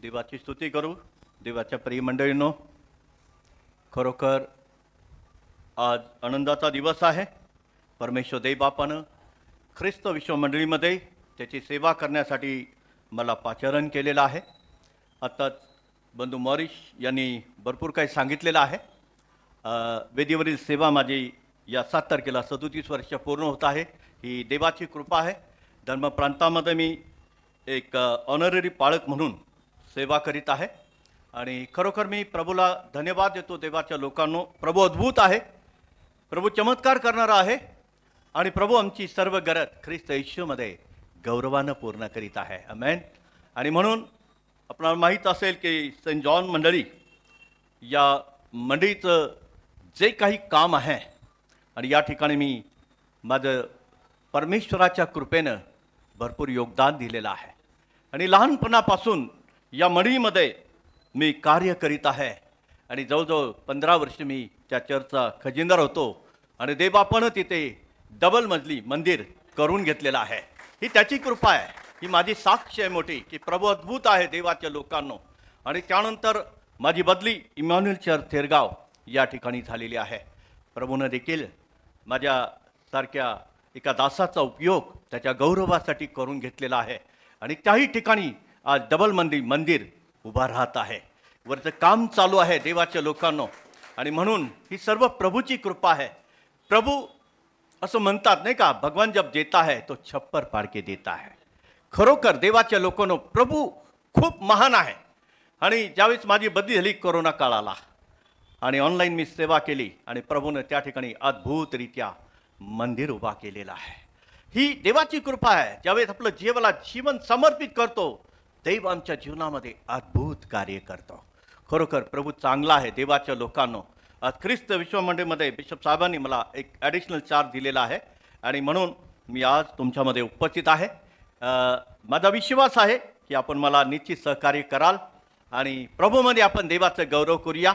देवाची स्तुती करू. देवाच्या प्रिय मंडळींनो, खरोखर आज आनंदाचा दिवस आहे. परमेश्वर देवबापानं ख्रिस्त विश्व मंडळीमध्ये त्याची सेवा करण्यासाठी मला पाचारण केलेलं आहे. आत्ताच बंधू मॉरिस यांनी भरपूर काही सांगितलेलं आहे. वेदीवरील सेवा माझी या 7 तारखेला 37 वर्ष पूर्ण होत आहे. ही देवाची कृपा आहे. धर्मप्रांतामध्ये मी एक ऑनररी पाळक म्हणून सेवा करीत आहे आणि खरोखर मी प्रभूला धन्यवाद देतो. देवाच्या लोकांनो, प्रभू अद्भुत आहे, प्रभू चमत्कार करणारा आहे आणि प्रभू आमची सर्व गरज ख्रिस्त येशूमध्ये गौरवानं पूर्ण करीत आहे. आमेन. आणि म्हणून आपल्याला माहीत असेल की सेंट जॉन मंडळी या मंडळीचं जे काही काम आहे आणि या ठिकाणी मी माझं परमेश्वराच्या कृपेनं भरपूर योगदान दिलेलं आहे आणि लहानपणापासून या मंडळीमध्ये मी कार्य करीत आहे आणि जवळजवळ 15 वर्ष मी त्या चर्चचा खजिनदार होतो आणि देवबापानं तिथे डबल मजली मंदिर करून घेतलेलं आहे. ही त्याची कृपा आहे. ही माझी साक्ष आहे मोठी की प्रभू अद्भुत आहे देवाच्या लोकांनो. आणि त्यानंतर माझी बदली इमॅन्युअल चर्च थेरगाव या ठिकाणी झालेली आहे. प्रभूनं देखील माझ्यासारख्या एका दासाचा उपयोग त्याच्या गौरवासाठी करून घेतलेला आहे आणि त्याही ठिकाणी आज डबल मंदिर उभा राहत आहे. वरचं काम चालू आहे देवाच्या लोकांनो. आणि म्हणून ही सर्व प्रभूची कृपा आहे. प्रभू असं म्हणतात नाही का, भगवान जब देता है तो छप्पर पाड के देता है. खरोखर देवाच्या लोकांनो, प्रभू खूप महान आहे. आणि ज्यावेळेस माझी बदली झाली कोरोना काळाला आणि ऑनलाईन मी सेवा केली आणि प्रभूनं त्या ठिकाणी अद्भुतरित्या मंदिर उभा केलेलं आहे. ही देवाची कृपा आहे. ज्यावेळेस आपलं जीवन समर्पित करतो, देव आमच्या जीवनामध्ये अद्भुत कार्य करतो. खरोखर प्रभू चांगला आहे देवाच्या लोकांनो. आज ख्रिस्त विश्वमंडळीमध्ये बिशप साहेबांनी मला एक ॲडिशनल चार्ज दिलेला आहे आणि म्हणून मी आज तुमच्यामध्ये उपस्थित आहे. माझा विश्वास आहे की आपण मला निश्चित सहकार्य कराल आणि प्रभूमध्ये आपण देवाचं गौरव करूया.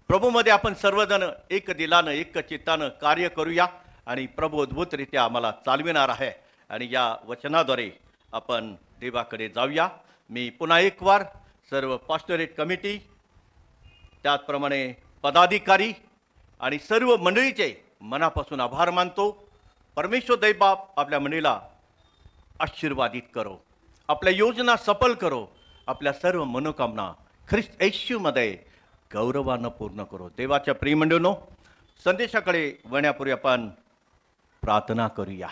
प्रभूमध्ये आपण सर्वजण एक दिलानं एक चित्तानं कार्य करूया आणि प्रभू अद्भुतरित्या आम्हाला चालविणार आहे आणि या वचनाद्वारे आपण देवाकडे जाऊया. मी पुन्हा एक वार सर्व पास्टोरेट कमिटी, त्याचप्रमाणे पदाधिकारी आणि सर्व मंडळीचे मनापासून आभार मानतो. परमेश्वर दैवबाप आपल्या मंडळीला आशीर्वादित करो, आपल्या योजना सफल करो, आपल्या सर्व मनोकामना ख्रिस्त येशूमध्ये गौरवानं पूर्ण करो. देवाच्या प्रिय मंडळींनो, संदेशाकडे वळण्यापूर्वी आपण प्रार्थना करूया.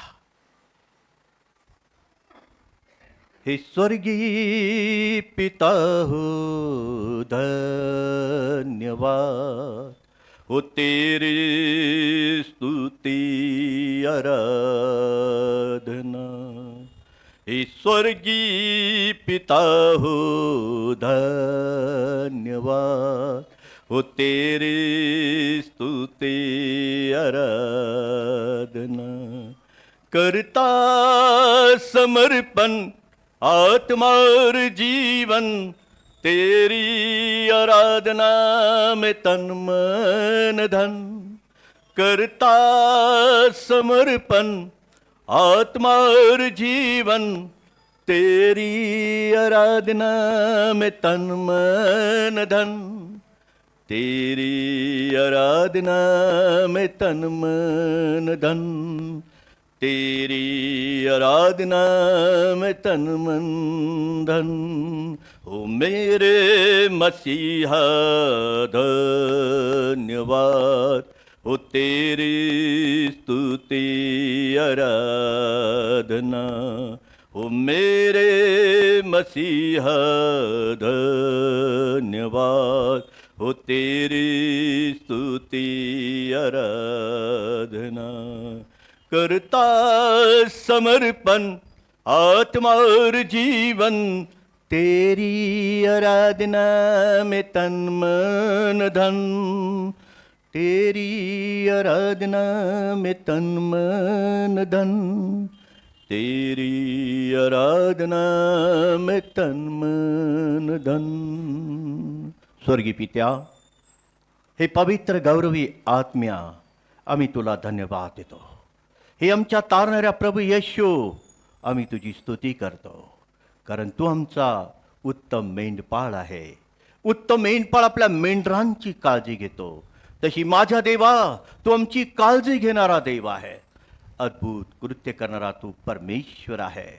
हे स्वर्गीय पिता हो धन्यवाद हो तेरी स्तुति आराधना. हे स्वर्गीय पिता हो धन्यवाद हो तेरी स्तुति आराधना. करता समर्पण आत्मा और जीवन तेरी आराधना में तन मन धन. करता समर्पण आत्मा और जीवन तेरी आराधना में तन मन धन. तेरी आराधना में तन मन धन. तेरी आराधना में तन मन धन. ओ मेरे मसीहा धन्यवाद हो तेरी स्तुति आराधना. ओ मेरे मसीहा धन्यवाद हो तेरी स्तुति आराधना. करता समर्पण आत्मा और जीवन तेरी आराधना में तन मन धन. तेरी आराधना में तन मन धन. तेरी आराधना में तन मन धन. स्वर्गीय पित्या, हे पवित्र गौरवी आत्म्या, आम्ही तुला धन्यवाद देतो. हे आमच्या तारणाऱ्या प्रभू येशू, आम्ही तुझी स्तुती करतो, कारण तू आमचा उत्तम मेंढपाळ आहे. उत्तम मेंढपाळ आपल्या मेंढरांची काळजी घेतो. तशी माझ्या देवा, तू आमची काळजी घेणारा देव आहे. अद्भुत कृत्य करणारा तू परमेश्वर आहे.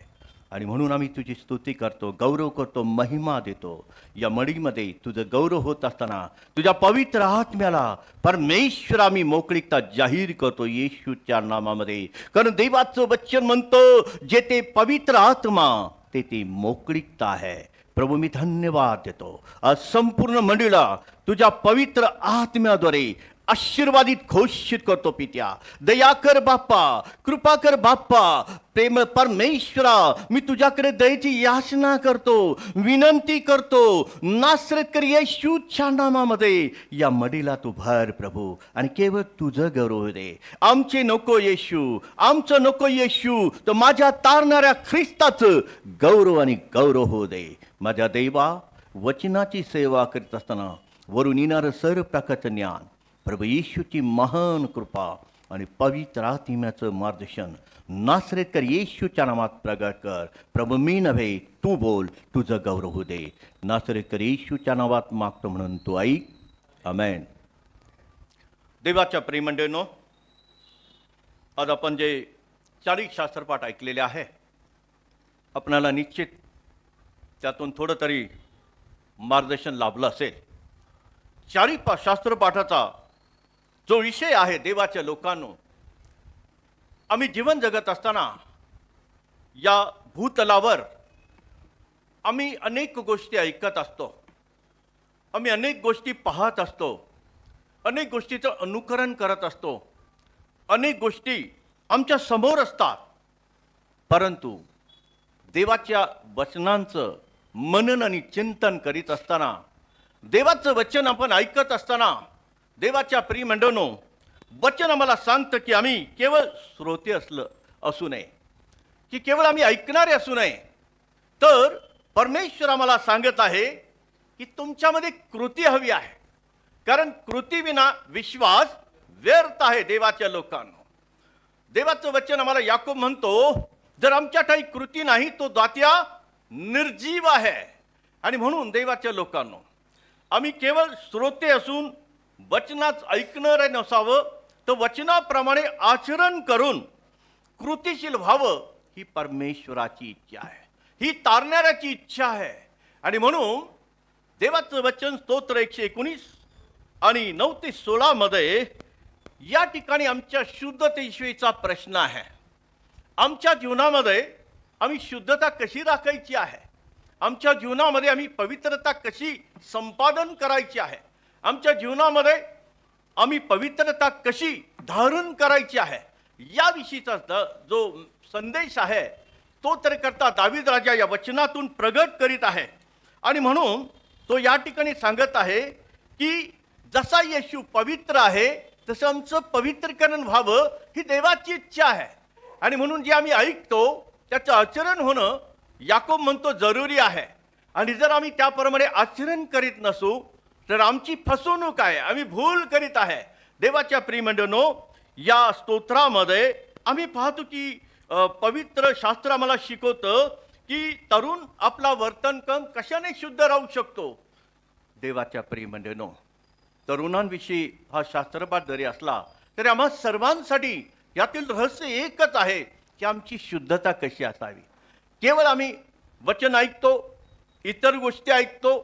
आणि म्हणून आम्ही तुझी स्तुती करतो, गौरव करतो, महिमा देतो. या मडीमध्ये तुझं गौरव होत असताना तुझ्या पवित्र आत्म्याला परमेश्वर आम्ही मोकळीकता जाहीर करतो येशूच्या नामामध्ये. कारण देवाचं वचन म्हणतो, जे ते पवित्र आत्मा ते ती मोकळीकता आहे. प्रभू, मी धन्यवाद देतो. आज संपूर्ण मंडळीला तुझ्या पवित्र आत्म्याद्वारे आशीर्वादित घोषित करतो. पित्या, दया कर बाप्पा, कृपा कर बाप्पा. प्रेम परमेश्वरा, मी तुझ्याकडे दयेची याचना करतो, विनंती करतो. नासरेतकर येशूच्या नामामध्ये या मडीला तू भर प्रभू, आणि केवळ तुझं गौरव दे. आमचे नको येशू, आमचं नको येशू, तर माझ्या तारणाऱ्या ख्रिस्ताचं गौरव आणि गौरव होऊ दे. माझ्या देवा, वचनाची सेवा करीत असताना वरून येणारं सर्व प्रकारचं ज्ञान, प्रभू येशूची महान कृपा आणि पवित्र आत्म्याचं मार्गदर्शन नासरेतकर येशूच्या नामात प्रगट कर. प्रभू, मी नव्हे, तू बोल, तुझं गौरव होऊ दे. नासरेतकर येशूच्या नावात मागतो म्हणून तू ऐक. आमेन. देवाच्या प्रियमंडळींनो, आज आपण जे 40 शास्त्रपाठ ऐकलेले आहे, आपणाला निश्चित त्यातून थोडं तरी मार्गदर्शन लाभलं असेल. 40 शास्त्रपाठाचा जो विषय आहे, देवाच्या लोकांनो, आम्ही जीवन जगत असताना या भूतलावर आम्ही अनेक गोष्टी ऐकत असतो, आम्ही अनेक गोष्टी पाहत असतो, अनेक गोष्टीचं अनुकरण करत असतो, अनेक गोष्टी आमच्या समोर असतात. परंतु देवाच्या वचनांचं मनन आणि चिंतन करीत असताना, देवाचं वचन आपण ऐकत असताना, देवाच्या प्रियमंडळींनो, वचन आम्हाला सांगतं की आम्ही केवळ श्रोते असू नये, की केवळ आम्ही ऐकणारे असू नये, तर परमेश्वर आम्हाला सांगत आहे की तुमच्यामध्ये कृती हवी आहे. कारण कृतीविना विश्वास व्यर्थ आहे. देवाच्या लोकांनो, देवाचं वचन आम्हाला याकोब म्हणतो, जर आमच्या काही कृती नाही तो दात्या निर्जीव आहे. आणि म्हणून देवाच्या लोकांनो, आम्ही केवळ श्रोते असून वचनाच ऐकणारे नसावं, तर वचनाप्रमाणे आचरण करून कृतीशील व्हावं, ही परमेश्वराची इच्छा आहे, ही तारणाऱ्याची इच्छा आहे. आणि म्हणून देवाचं वचन स्तोत्र 119 आणि 9 ते 16 मध्ये या ठिकाणी आमच्या शुद्धतेविषयीचा प्रश्न आहे. आमच्या जीवनामध्ये आम्ही शुद्धता कशी राखायची आहे, आमच्या जीवनामध्ये आम्ही पवित्रता कशी संपादन करायची आहे, आमच्या जीवनामध्ये आम्ही पवित्रता कशी धारण करायची आहे, याविषयीचा जो संदेश आहे तो तर करता दावीद राजा या वचनातून प्रगट करीत आहे. आणि म्हणून तो या ठिकाणी सांगत आहे की जसा येशू पवित्र आहे तसं आमचं पवित्रकरण व्हावं, ही देवाची इच्छा आहे. आणि म्हणून जे आम्ही ऐकतो त्याचं आचरण होणं, याकोब म्हणतो, जरुरी आहे. आणि जर आम्ही त्याप्रमाणे आचरण करीत नसू तर आमची फसवणूक आहे, आम्ही भूल करीत आहे. देवाच्या प्रियमंडळींनो, या स्तोत्रामध्ये आम्ही पाहतो की पवित्र शास्त्र आम्हाला शिकवतं की तरुण आपला वर्तनक्रम कशाने शुद्ध राहू शकतो. देवाच्या प्रियमंडळींनो, तरुणांविषयी हा शास्त्रपाठ जरी असला तरी आम्हा सर्वांसाठी यातील रहस्य एकच आहे की आमची शुद्धता कशी असावी. केवळ आम्ही वचन ऐकतो, इतर गोष्टी ऐकतो,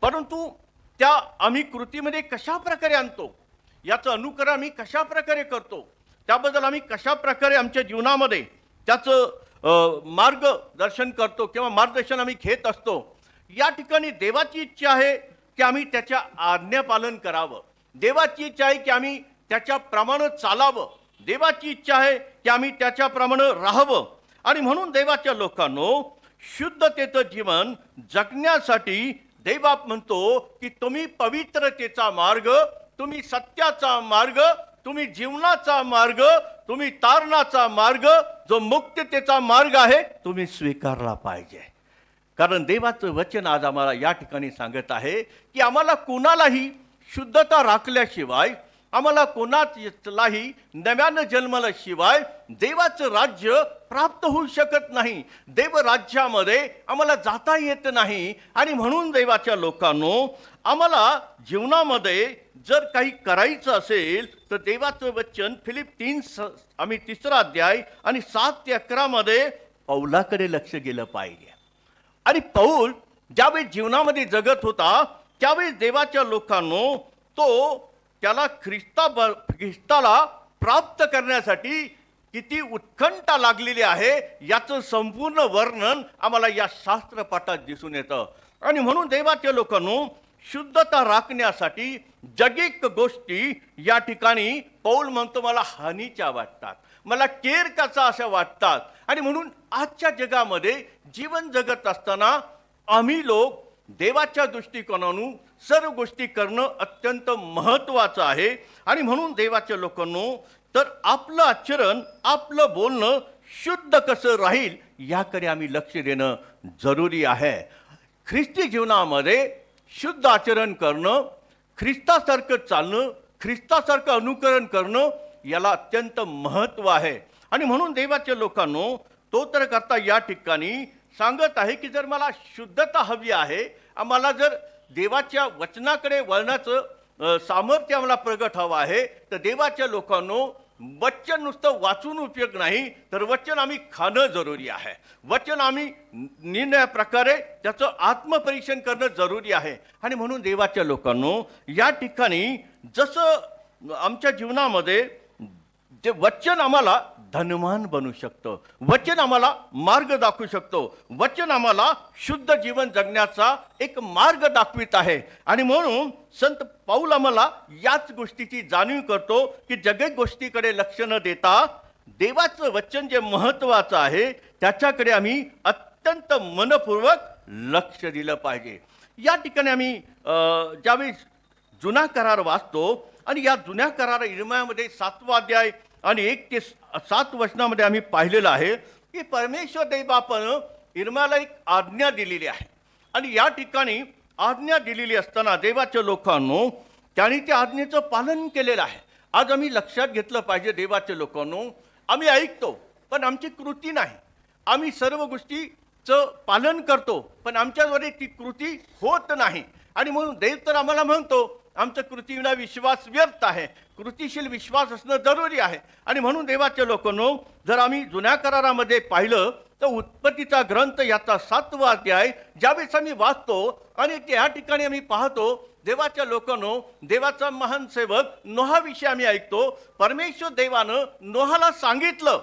परंतु त्या आम्ही कृतीमध्ये कशा प्रकारे आणतो, याचं अनुकरण आम्ही कशा प्रकारे करतो, त्याबद्दल आम्ही कशा प्रकारे आमच्या जीवनामध्ये त्याचं मार्गदर्शन करतो किंवा मार्गदर्शन आम्ही घेत असतो. या ठिकाणी देवाची इच्छा आहे की आम्ही त्याच्या आज्ञापालन करावं, देवाची इच्छा आहे की आम्ही त्याच्याप्रमाणे चालावं, देवाची इच्छा आहे की आम्ही त्याच्याप्रमाणे राहावं. आणि म्हणून देवाच्या लोकांनो, शुद्धतेचं जीवन जगण्यासाठी देवबाप म्हणतो की तुम्ही पवित्रतेचा मार्ग, तुम्ही सत्याचा मार्ग, तुम्ही जीवनाचा मार्ग, तुम्ही तारणाचा मार्ग, जो मुक्ततेचा मार्ग आहे, तुम्ही स्वीकारला पाहिजे. कारण देवाचं वचन आज आम्हाला या ठिकाणी सांगत आहे की आम्हाला कोणालाही शुद्धता राखल्याशिवाय, आम्हाला कोणालाही नव्यानं जन्मल्याशिवाय देवाचं राज्य प्राप्त होऊ शकत नाही. देव राज्यामध्ये आम्हाला जाता येत नाही. आणि म्हणून देवाच्या लोकांनो, आम्हाला जीवनामध्ये जर काही करायचं असेल तर देवाचं वचन फिलिप 3 अध्याय आणि 7 ते 11 मध्ये पौलाकडे लक्ष गेलं पाहिजे. आणि पौल ज्यावेळी जीवनामध्ये जगत होता त्यावेळी देवाच्या लोकांनो तो त्याला ख्रिस्ताला प्राप्त करण्यासाठी किती उत्कंठा लागलेली आहे याचं संपूर्ण वर्णन आम्हाला या शास्त्रपाठात दिसून येतं. आणि म्हणून देवाच्या लोकांनो, शुद्धता राखण्यासाठी जगिक गोष्टी या ठिकाणी पौल म्हणतो मला हानीच्या वाटतात, मला केरकाचा अशा वाटतात. आणि म्हणून आजच्या जगामध्ये जीवन जगत असताना आम्ही लोक देवाच्या दृष्टिकोनातून सर्व गोष्टी करणं अत्यंत महत्त्वाचं आहे. आणि म्हणून देवाच्या लोकांनो, तर आपलं आचरण, आपलं बोलणं शुद्ध कसं राहील याकडे आम्ही लक्ष देणं जरुरी आहे. ख्रिस्ती जीवनामध्ये शुद्ध आचरण करणं, ख्रिस्तासारखं चालणं, ख्रिस्तासारखं अनुकरण करणं याला अत्यंत महत्त्व आहे. आणि म्हणून देवाच्या लोकांनो, तो तर करता या ठिकाणी सांगत आहे की जर मला शुद्धता हवी आहे, आम्हाला जर देवाच्या वचनाकडे वळण्याचं सामर्थ्य आम्हाला प्रगट हवं आहे, तर देवाच्या लोकांनो वचन नुसतं वाचून उपयोग नाही, तर वचन आम्ही खाणं जरुरी आहे. वचन आम्ही निर्णय प्रकारे त्याचं आत्मपरीक्षण करणं जरुरी आहे. आणि म्हणून देवाच्या लोकांनो, या ठिकाणी जसं आमच्या जीवनामध्ये जे वचन आम्हाला धनवान बनवू शकतं, वचन आम्हाला मार्ग दाखवू शकतो, वचन आम्हाला शुद्ध जीवन जगण्याचा एक मार्ग दाखवित आहे. आणि म्हणून संत पौल आम्हाला याच गोष्टीची जाणीव करतो की जगत गोष्टीकडे लक्ष न देता देवाचं वचन जे महत्त्वाचं आहे त्याच्याकडे आम्ही अत्यंत मनपूर्वक लक्ष दिलं पाहिजे. या ठिकाणी आम्ही ज्यावेळी जुना करार वाचतो आणि या जुन्या करार इर्मयामध्ये 7 अध्याय आणि 1 ते 7 वचनामध्ये आम्ही पाहिलेलं आहे की परमेश्वर देवबापानं इर्मयाला एक आज्ञा दिलेली आहे. आणि या ठिकाणी आज्ञा दिलेली असताना देवाच्या लोकांनो त्यांनी त्या आज्ञेचं पालन केलेलं आहे. आज आम्ही लक्षात घेतलं पाहिजे देवाच्या लोकांनो, आम्ही ऐकतो पण आमची कृती नाही. आम्ही सर्व गोष्टीचं पालन करतो पण आमच्याद्वारे ती कृती होत नाही. आणि म्हणून देव तर आम्हाला म्हणतो आमचं कृतीविना विश्वास व्यर्थ आहे. कृतीशील विश्वास असणं जरुरी आहे. आणि म्हणून देवाच्या लोकांनो, जर आम्ही जुन्या करारामध्ये पाहिलं तर उत्पत्तीचा ग्रंथ याचा 7वा अध्याय ज्यावेळेस आम्ही वाचतो आणि त्या ठिकाणी आम्ही पाहतो देवाच्या लोकांनो, देवाचा महान सेवक नोहाविषयी आम्ही ऐकतो. परमेश्वर देवानं नोहाला सांगितलं,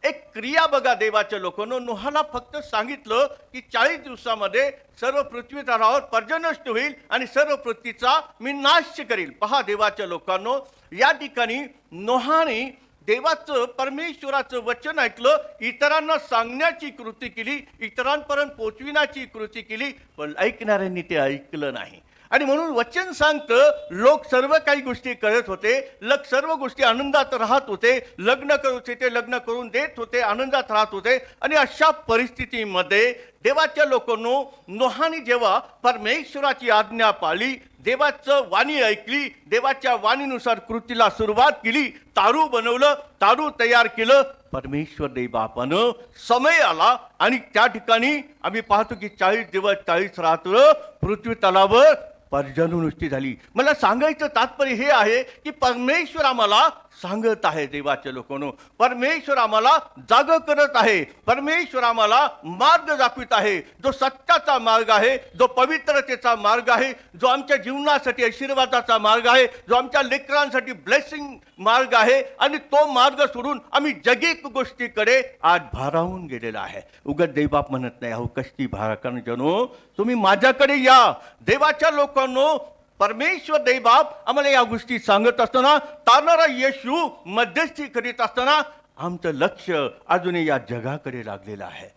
एक क्रिया बघा देवाच्या लोकांनो, नोहाला फक्त सांगितलं की 40 दिवसामध्ये सर्व पृथ्वी तलावर पर्जन्यष्ट होईल आणि सर्व पृथ्वीचा मी नाश करील. पहा देवाच्या लोकांनो, या ठिकाणी नोहाने देवाचं परमेश्वराचं वचन ऐकलं, इतरांना सांगण्याची कृती केली, इतरांपर्यंत पोचविण्याची कृती केली, पण ऐकणाऱ्यांनी ते ऐकलं नाही. आणि म्हणून वचन सांगतं, लोक सर्व काही गोष्टी करत होते, लोक सर्व गोष्टी आनंदात राहत होते, लग्न करत होते, ते लग्न करून देत होते, आनंदात राहत होते. आणि अशा परिस्थितीमध्ये देवाच्या लोकांनो, नोहाने जेव्हा परमेश्वराची आज्ञा पाळली, देवाचं वाणी ऐकली, देवाच्या वाणीनुसार कृतीला सुरुवात केली, तारू बनवलं, तारू तयार केलं, परमेश्वर देवबापानं समय आला आणि त्या ठिकाणी आम्ही पाहतो की 40 दिवस 40 रात्र पृथ्वी तलावर पर्जन्यवृष्टी झाली. मला सांगायचं तात्पर्य हे आहे की परमेश्वर आम्हाला सांगत आहे. देवाच्या लोकांनो, परमेश्वर आम्हाला जाग करत आहे, परमेश्वर आम्हाला मार्ग दाखवित आहे, जो सत्याचा मार्ग आहे, जो पवित्रतेचा मार्ग आहे, जो आमच्या जीवनासाठी आशीर्वादाचा मार्ग आहे, जो आमच्या लेकरांसाठी ब्लेसिंग मार्ग आहे. आणि तो मार्ग सोडून आम्ही जगिक गोष्टीकडे आज भारावून गेलेला आहे. उगाच देवबाप म्हणत नाही, अहो कष्टी भाराकण जनो तुम्ही माझ्याकडे या. देवाच्या लोकांनो, परमेश्वर देवबाप आम्हाला या गोष्टी सांगत असताना, तारणारा येशू मध्यस्थी करीत असताना आमचं लक्ष अजूनही या जगाकडे लागलेलं आहे.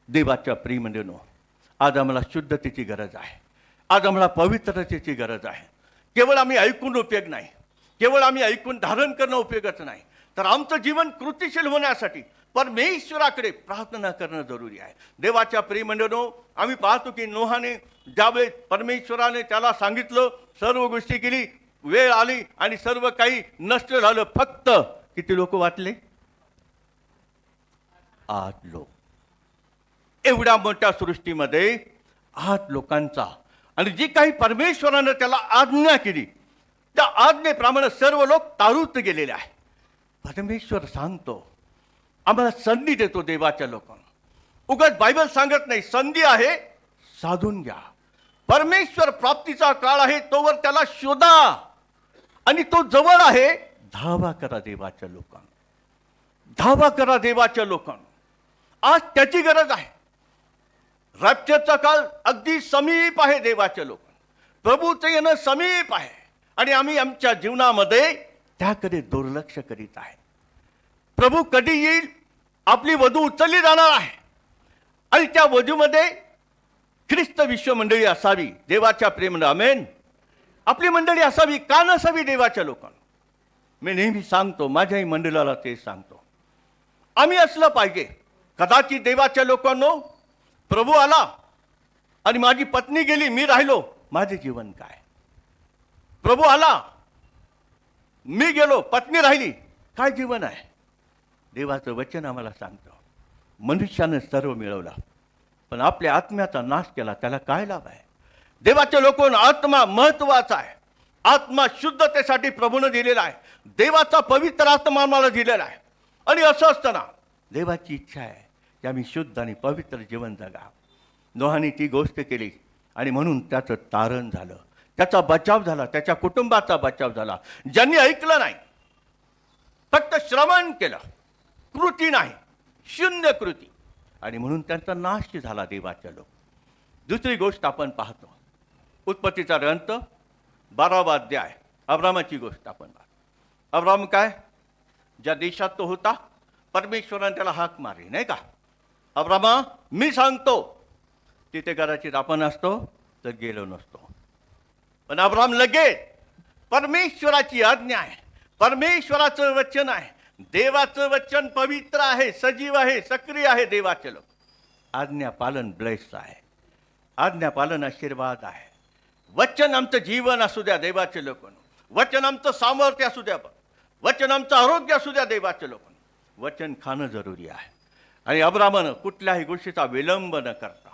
देवाच्या प्रियमंडळींनो, आज आम्हाला शुद्धतेची गरज आहे, आज आम्हाला पवित्रतेची गरज आहे. केवळ आम्ही ऐकून उपयोग नाही, केवळ आम्ही ऐकून धारण करणं उपयोगाचं नाही, तर आमचं जीवन कृतीशील होण्यासाठी परमेश्वराकडे प्रार्थना करणं जरुरी आहे. देवाच्या प्रियमंडळींनो, आम्ही पाहतो की नोहाने ज्यावेळेस परमेश्वराने त्याला सांगितलं, सर्व गोष्टी केली, वेळ आली आणि सर्व काही नष्ट झालं. फक्त किती लोक वाचले? 8 लोक. एवढ्या मोठ्या सृष्टीमध्ये 8 लोकांचा, आणि जी काही परमेश्वरानं त्याला आज्ञा केली त्या आज्ञेप्रमाणे सर्व लोक तारूत गेलेले आहे. परमेश्वर सांगतो, आम्हाला संधी देतो देवाच्या लोकांना. उगाच बायबल सांगत नाही, संधी आहे साधून घ्या. परमेश्वर प्राप्तीचा काळ आहे, तोवर त्याला शोधा, आणि तो जवळ आहे. धावा करा देवाच्या लोकांना, धावा करा देवाच्या लोकांना. आज त्याची गरज आहे. रॅप्चरचा काळ अगदी समीप आहे देवाच्या लोकांना. प्रभूचं येणं समीप आहे, आणि आम्ही आमच्या जीवनामध्ये त्याकडे दुर्लक्ष करीत आहे. प्रभू कधी येईल? आपली वधू उचलली जाणार आहे, आणि त्या वधूमध्ये ख्रिस्त विश्व मंडळी असावी. देवाच्या प्रेमाने आमेन. आपली मंडळी असावी. का नसावी देवाच्या लोकांना? मी नेहमी सांगतो, माझ्याही मंडळाला ते सांगतो, आम्ही असलं पाहिजे. कदाचित देवाच्या लोकांनो, प्रभू आला आणि माझी पत्नी गेली, मी राहिलो, माझे जीवन काय? प्रभू आला, मी गेलो, पत्नी राहिली, काय जीवन आहे? देवाचं वचन आम्हाला सांगतं, मनुष्यानं सर्व मिळवला पण आपल्या आत्म्याचा नाश केला, त्याला काय लाभ आहे? देवाच्या लोकांना आत्मा महत्वाचा आहे. आत्मा शुद्धतेसाठी प्रभूने दिलेला आहे. देवाचा पवित्र आत्मा आम्हाला दिलेला आहे, आणि असं असताना देवाची इच्छा आहे की आम्ही शुद्ध आणि पवित्र जीवन जगा. नोहाने ती गोष्ट केली, आणि म्हणून त्याचं तारण झालं, त्याचा बचाव झाला, त्याच्या कुटुंबाचा बचाव झाला. ज्यांनी ऐकलं नाही, फक्त श्रवण केलं, कृती नाही, शून्य कृती, आणि म्हणून त्यांचा नाश झाला देवाच्या लोक. दुसरी गोष्ट आपण पाहतो, उत्पत्तीचा ग्रंथ 12वा अध्याय, अब्रामाची गोष्ट आपण पाहतो. अब्राम काय, ज्या देशात तो होता, परमेश्वराने त्याला हाक मारली, नाही का? अब्रामा, मी सांगतो. तिथे कदाचित आपण असतो तर गेलो नसतो. पण अब्राम लगेच, परमेश्वराची आज्ञा आहे, परमेश्वराचं वचन आहे, देवाचं वचन पवित्र आहे, सजीव आहे, सक्रिय आहे. देवाचे लोक, आज्ञा पालन ब्लेस्ड आहे, आज्ञा पालन आशीर्वाद आहे. वचन आमचं जीवन असू द्या देवाचे लोकांनो, वचन आमचं सामर्थ्य असू द्या, वचन आमचं आरोग्य असू द्या देवाचे लोकांनो. वचन खाणं जरुरी आहे. आणि अब्रामानं कुठल्याही गोष्टीचा विलंब न करता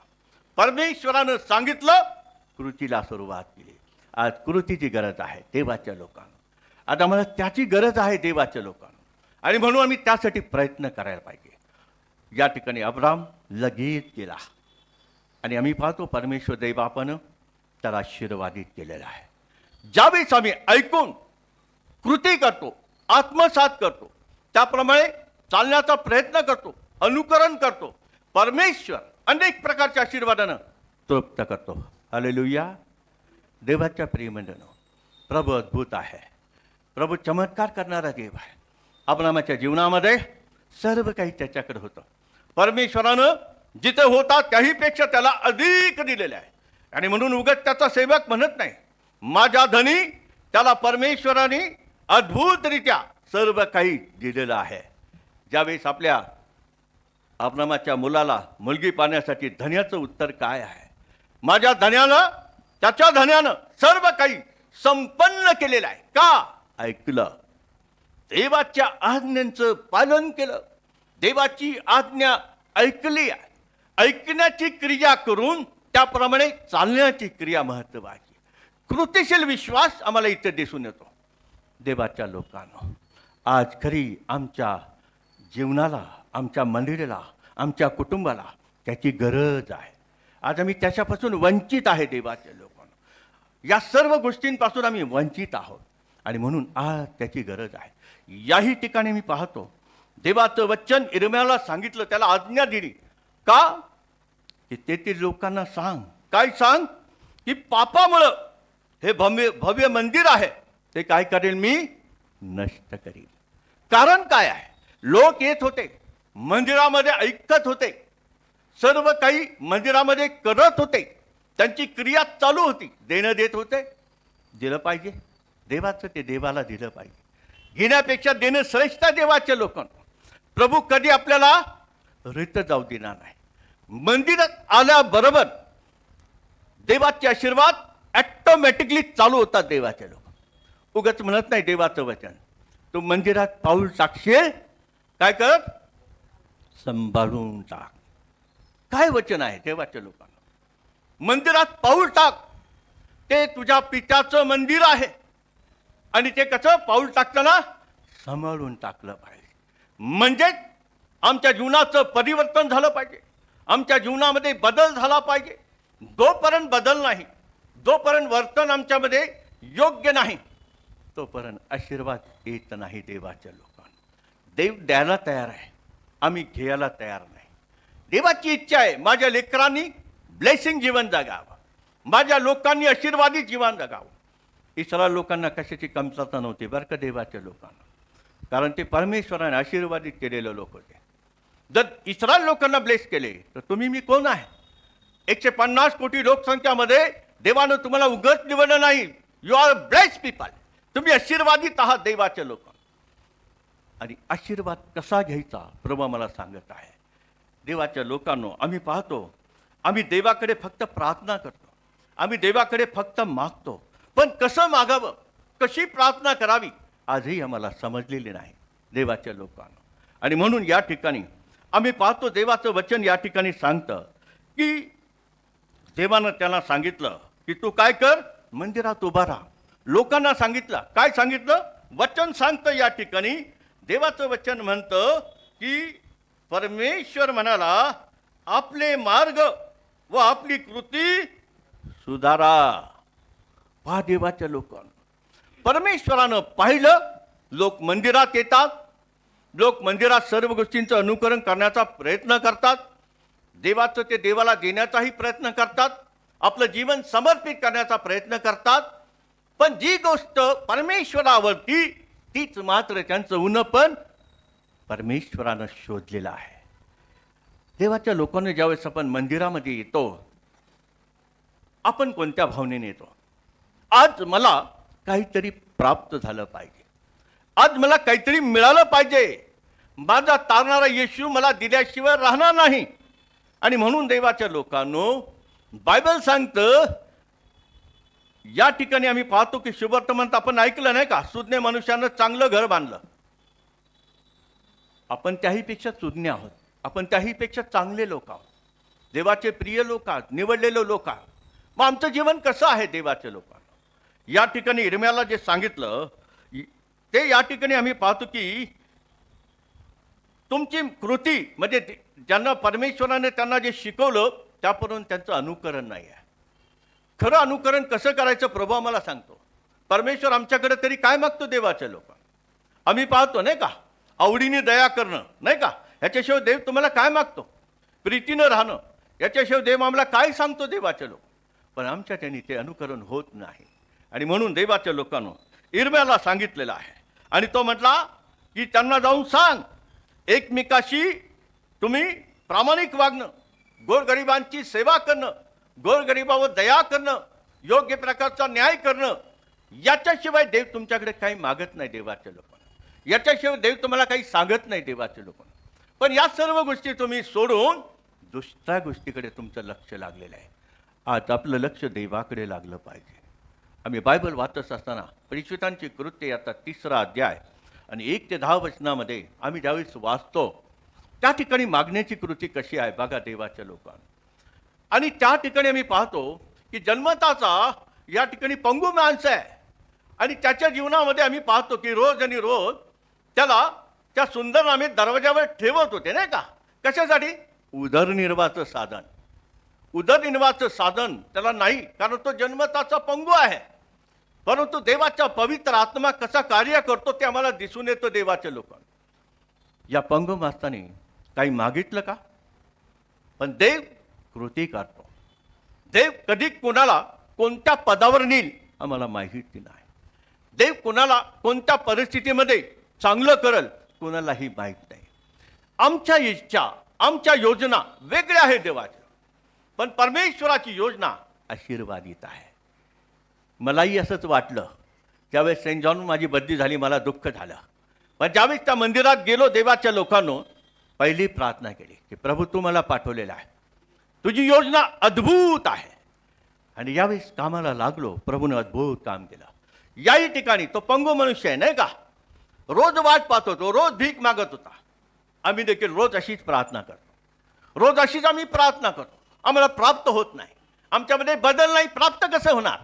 परमेश्वरानं सांगितलं, कृतीला सुरुवात केली. आज कृतीची गरज आहे देवाच्या लोकांना. आज आम्हाला त्याची गरज आहे देवाच्या लोकांना, आणि म्हणून आम्ही त्यासाठी प्रयत्न करायला पाहिजे. या ठिकाणी अब्राम लगेच गेला, आणि आम्ही पाहतो परमेश्वर देवबापानं त्याला आशीर्वादित केलेला आहे. ज्यावेळेस आम्ही ऐकून कृती करतो, आत्मसात करतो, त्याप्रमाणे चालण्याचा प्रयत्न करतो, अनुकरण करतो, परमेश्वर अनेक प्रकारच्या आशीर्वादानं तृप्त करतो. हालेलुया. देवाच्या प्रियमंडळींनो, प्रभू अद्भुत आहे, प्रभू चमत्कार करणारा देव आहे. अब्रामाच्या जीवनामध्ये सर्व काही त्याच्याकडे होतं. परमेश्वरानं जिथे होता त्याहीपेक्षा त्याला अधिक दिलेलं आहे, आणि म्हणून उगाच त्याचा सेवक म्हणत नाही, माझ्या धनी. त्याला परमेश्वराने अद्भुतरित्या सर्व काही दिलेलं आहे. ज्यावेळेस आपल्या अब्रामाच्या मुलाला मुलगी पाहण्यासाठी धन्याचं उत्तर काय आहे? माझ्या धन्यानं, त्याच्या धन्यानं सर्व काही संपन्न केलेलं आहे. का? ऐकलं, देवाच्या आज्ञांचं पालन केलं, देवाची आज्ञा ऐकली आहे. ऐकण्याची क्रिया करून त्याप्रमाणे चालण्याची क्रिया महत्त्वाची. कृतिशील विश्वास आम्हाला इथे दिसून येतो. देवाच्या लोकांना, आज खरी आमच्या जीवनाला, आमच्या मंदिराला, आमच्या कुटुंबाला त्याची गरज आहे. आज आम्ही त्याच्यापासून वंचित आहे. देवाच्या लोकांना, या सर्व गोष्टींपासून आम्ही वंचित आहोत, आणि म्हणून आज त्याची गरज आहे. याही ठिकाणी मी पाहतो, देवाचं वचन इर्म्याला सांगितलं, त्याला आज्ञा दिली. का? की तेथील लोकांना सांग. काय सांग? की पापामुळं हे भव्य मंदिर आहे, ते काय करेल? मी नष्ट करील. कारण काय आहे? लोक येत होते, मंदिरामध्ये ऐकत होते, सर्व काही मंदिरामध्ये करत होते, त्यांची क्रिया चालू होती, देणं देत होते. दिलं पाहिजे देवाचं, ते देवाला दिलं पाहिजे. घेण्यापेक्षा देणं श्रेष्ठ देवाच्या लोकांना. प्रभू कधी आपल्याला रित जाऊ देणार नाही. मंदिरात आल्याबरोबर देवाचे आशीर्वाद ऑटोमॅटिकली चालू होतात देवाच्या लोक. उगाच म्हणत नाही देवाचं वचन. तू मंदिरात पाऊल टाकशील, काय कर, सांभाळून टाक. काय वचन आहे देवाच्या लोकांना? मंदिरात पाऊल टाक. ते तुझ्या पित्याचं मंदिर आहे आणि ते कसं पाऊल टाकताना सांभाळून टाकलं पाहिजे. म्हणजे आमच्या जीवनाचं परिवर्तन झालं पाहिजे, आमच्या जीवनामध्ये बदल झाला पाहिजे. जोपर्यंत बदल नाही, जोपर्यंत वर्तन आमच्यामध्ये योग्य नाही, तोपर्यंत आशीर्वाद येत नाही देवाच्या लोकांना. देव द्यायला तयार आहे, आम्ही घ्यायला तयार नाही. देवाची इच्छा आहे माझ्या लेकरांनी ब्लेसिंग जीवन जगावं, माझ्या लोकांनी आशीर्वादित जीवन जगावं. इस्रायल लोकांना कशाची कमतरता नव्हती बरं का देवाच्या लोकांना, कारण ते परमेश्वराने आशीर्वादित केलेले लोक होते. जर इस्रायल लोकांना ब्लेस केले तर तुम्ही मी कोण आहे? 150 कोटी लोकसंख्यामध्ये देवानं तुम्हाला उगाच निवडलं नाही. You are blessed people. तुम्ही आशीर्वादित आहात देवाच्या लोकांना. आणि आशीर्वाद कसा घ्यायचा प्रभू मला सांगत आहे. देवाच्या लोकांनो, आम्ही पाहतो, आम्ही देवाकडे फक्त प्रार्थना करतो, आम्ही देवाकडे फक्त मागतो, पण कसं मागावं, कशी प्रार्थना करावी आजही आम्हाला समजलेली नाही देवाच्या लोकांना. आणि म्हणून या ठिकाणी आम्ही पाहतो देवाचं वचन या ठिकाणी सांगतं की देवानं त्यांना सांगितलं की तू काय कर, मंदिरात उभा राहा. लोकांना सांगितलं, काय सांगितलं? वचन सांगतं या ठिकाणी. देवाचं वचन म्हणतं की परमेश्वर म्हणाला आपले मार्ग व आपली कृती सुधारा. पहा देवाच्या लोकांना, परमेश्वरानं पाहिलं, लोक मंदिरात येतात, लोक मंदिरात सर्व गोष्टींचं अनुकरण करण्याचा प्रयत्न करतात, देवाचं ते देवाला देण्याचाही प्रयत्न करतात, आपलं जीवन समर्पित करण्याचा प्रयत्न करतात. पण जी गोष्ट परमेश्वरावरती, तीच मात्र त्यांचं उन्नपण परमेश्वरानं शोधलेलं आहे. देवाच्या लोकांनी ज्यावेळेस आपण मंदिरामध्ये येतो, आपण कोणत्या भावनेने येतो? आज मला काहीतरी प्राप्त झालं पाहिजे, आज मला काहीतरी मिळालं पाहिजे, माझा तारणारा येशू मला दिल्याशिवाय राहणार नाही. आणि म्हणून देवाच्या लोकांनो, बायबल सांगतं या ठिकाणी आम्ही पाहतो की शुभवर्तमानात आपण ऐकलं नाही का, सुज्ञ मनुष्यानं चांगलं घर बांधलं. आपण त्याहीपेक्षा सुज्ञ आहोत, आपण त्याहीपेक्षा चांगले लोक आहोत, देवाचे प्रिय लोक आहोत, निवडलेले लोक आहोत. मग आमचं जीवन कसं आहे देवाच्या लोकांना? या ठिकाणी इर्म्याला जे सांगितलं ते या ठिकाणी आम्ही पाहतो की तुमची कृती, म्हणजे ज्यांना परमेश्वराने त्यांना जे शिकवलं त्यापर्यंत त्यांचं अनुकरण नाही आहे. खरं अनुकरण कसं करायचं प्रभू आम्हाला सांगतो. परमेश्वर आमच्याकडे तरी काय मागतो देवाच्या लोकांना? आम्ही पाहतो नाही का, आवडीने दया करणं नाही का, याच्याशिवाय देव तुम्हाला काय मागतो? प्रीतीनं राहणं, याच्याशिवाय देव आम्हाला काय सांगतो देवाच्या लोक? पण आमच्या त्यांनी ते अनुकरण होत नाही. आणि म्हणून देवाच्या लोकांना इर्म्याला सांगितलेलं आहे, आणि तो म्हटला की त्यांना जाऊन सांग, एकमेकाशी तुम्ही प्रामाणिक वागणं, गोरगरिबांची सेवा करणं, गोरगरिबावर दया करणं, योग्य प्रकारचा न्याय करणं, याच्याशिवाय देव तुमच्याकडे काही मागत नाही देवाच्या लोकांना. याच्याशिवाय देव तुम्हाला काही सांगत नाही देवाच्या लोकांना. पण या सर्व गोष्टी तुम्ही सोडून दुसऱ्या गोष्टीकडे तुमचं लक्ष लागलेलं आहे. आज आपलं लक्ष देवाकडे लागलं पाहिजे. आम्ही बायबल वाचत असताना परिचितांची कृत्य याचा 3रा अध्याय आणि 1 ते 10 वचनामध्ये आम्ही ज्यावेळेस वाचतो, त्या ठिकाणी मागण्याची कृती कशी आहे बघा देवाच्या लोकांना. आणि त्या ठिकाणी आम्ही पाहतो की जन्मताचा या ठिकाणी पंगू माणसं आहे, आणि त्याच्या जीवनामध्ये आम्ही पाहतो की रोज आणि रोज त्याला त्या सुंदर नामे दरवाजावर ठेवत होते नाही का. कशासाठी? उदरनिर्वाहाचं साधन. उदरनिर्वाहाचं साधन त्याला नाही, कारण तो जन्मताचा पंगू आहे. परंतु देवाचा पवित्र आत्मा कसा कार्य करतो ते आम्हाला दिसून येतं देवाच्या लोकांना. या पंगू माणसाने काही मागितलं का? पण देव कृती करतो. देव कधी कोणाला कोणत्या पदावर नेईल आम्हाला माहिती नाही. देव कोणाला कोणत्या परिस्थितीमध्ये चांगलं करेल कोणालाही माहीत नाही. आमच्या इच्छा, आमच्या योजना वेगळ्या आहेत देवाच्या, पण परमेश्वराची योजना आशीर्वादित आहे. मलाही असंच वाटलं ज्यावेळेस सेंट जॉन माझी बदली झाली, मला दुःख झालं. पण ज्यावेळेस त्या मंदिरात गेलो देवाच्या लोकांनो, पहिली प्रार्थना केली की प्रभू तू मला पाठवलेला आहे, तुझी योजना अद्भुत आहे. आणि यावेळेस कामाला लागलो, प्रभूने अद्भुत काम केलं. याही ठिकाणी तो पंगू मनुष्य आहे नाही का, रोज वाट पाहत होतो, रोज भीक मागत होता. आम्ही देखील रोज अशीच प्रार्थना करतो, रोज अशीच आम्ही प्रार्थना करतो. आम्हाला प्राप्त होत नाही, आमच्यामध्ये बदल नाही. प्राप्त कसं होणार?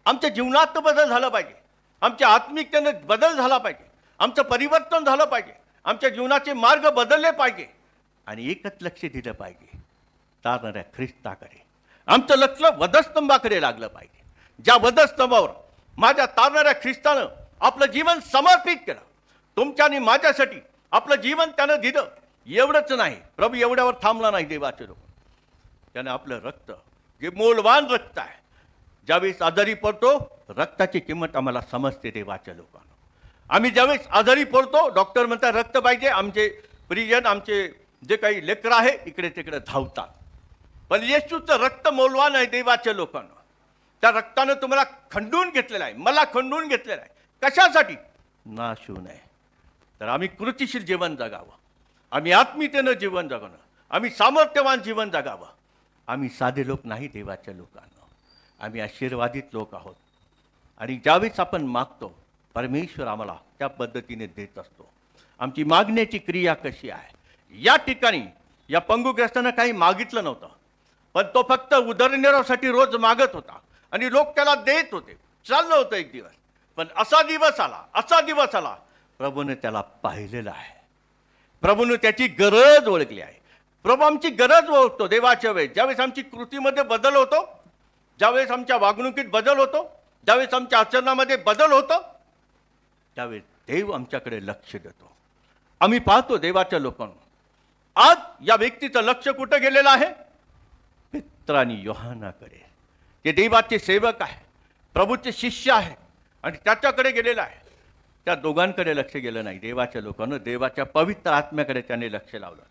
आमच्या जीवनात बदल झाला पाहिजे, आमच्या आत्मिकतेने बदल झाला पाहिजे, आमचं परिवर्तन झालं पाहिजे, आमच्या जीवनाचे मार्ग बदलले पाहिजे. आणि एकच लक्ष दिलं पाहिजे, तारणाऱ्या ख्रिस्ताकडे. आमचं लक्ष वधस्तंभाकडे लागलं पाहिजे, ज्या वधस्तंभावर माझ्या तारणाऱ्या ख्रिस्तानं आपलं जीवन समर्पित केलं. तुमच्या आणि माझ्यासाठी आपलं जीवन त्यानं दिलं. एवढंच नाही, प्रभू एवढ्यावर थांबला नाही. देवाचे लोक, त्यानं आपलं रक्त, जे मोलवान रक्त आहे, ज्यावेळेस आजारी पडतो रक्ताची किंमत आम्हाला समजते. देवाच्या लोकांना, आम्ही ज्यावेळेस आजारी पडतो डॉक्टर म्हणतात रक्त पाहिजे, आमचे परिजन, आमचे जे काही लेकरं आहे इकडे तिकडे धावतात. पण येशूचं रक्त मोलवान आहे. देवाच्या लोकांना, त्या रक्तानं तुम्हाला खंडून घेतलेलं आहे, मला खंडून घेतलेलं आहे. कशासाठी? नाश होऊ नये. तर आम्ही कृतिशील जीवन जगावं, आम्ही आत्मीयतेनं जीवन जगावं, आम्ही सामर्थ्यवान जीवन जगावं. आम्ही साधे लोक नाही. देवाच्या लोकांना, आम्ही आशीर्वादित लोक आहोत. आणि ज्यावेळेस आपण मागतो परमेश्वर आम्हाला त्या पद्धतीने देत असतो. आमची मागण्याची क्रिया कशी आहे? या ठिकाणी या पंगुग्रस्तानं काही मागितलं नव्हतं, पण तो फक्त उदरनिर्वाहासाठी रोज मागत होता आणि लोक त्याला देत होते. चाललं होतं एक दिवस. पण असा दिवस आला, प्रभूने त्याला पाहिलेलं आहे, प्रभूने त्याची गरज ओळखली आहे. प्रभू आमची गरज ओळखतो देवाच्या वेळेस. ज्यावेळेस आमची कृतीमध्ये बदल होतो, ज्यावेळेस आमच्या वागणुकीत बदल होतो, ज्यावेळेस आमच्या आचरणामध्ये बदल होतो, त्यावेळेस देव आमच्याकडे लक्ष देतो. आम्ही पाहतो देवाच्या लोकांना, आज या व्यक्तीचं लक्ष कुठं गेलेलं आहे? पेत्र आणि योहानाकडे. ते देवाचे सेवक आहे, प्रभूचे शिष्य आहे, आणि त्याच्याकडे गेलेला आहे. त्या दोघांकडे लक्ष गेलं नाही. देवाच्या लोकांना देवाच्या पवित्र आत्म्याकडे त्याने लक्ष लावलं.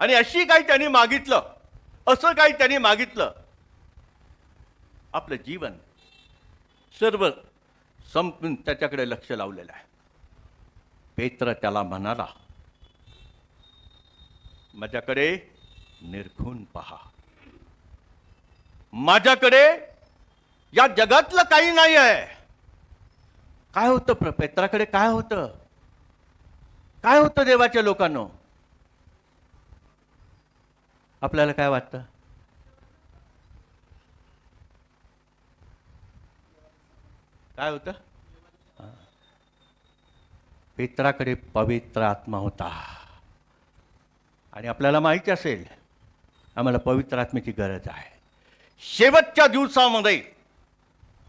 आणि अशी काही त्यांनी मागितलं, असं काही त्यांनी मागितलं, आपलं जीवन सर्व संपून त्याच्याकडे लक्ष लावलेलं आहे. पेत्र त्याला म्हणाला, माझ्याकडे निरखून पहा, माझ्याकडे या जगातलं काही नाही आहे. काय होतं पेत्राकडे? काय होतं? काय होतं देवाच्या लोकांनो? आपल्याला काय वाटतं? काय होतं? पेत्राकडे पवित्र आत्मा होता. आणि आपल्याला माहिती असेल, आम्हाला पवित्र आत्म्याची गरज आहे. शेवटच्या दिवसामध्ये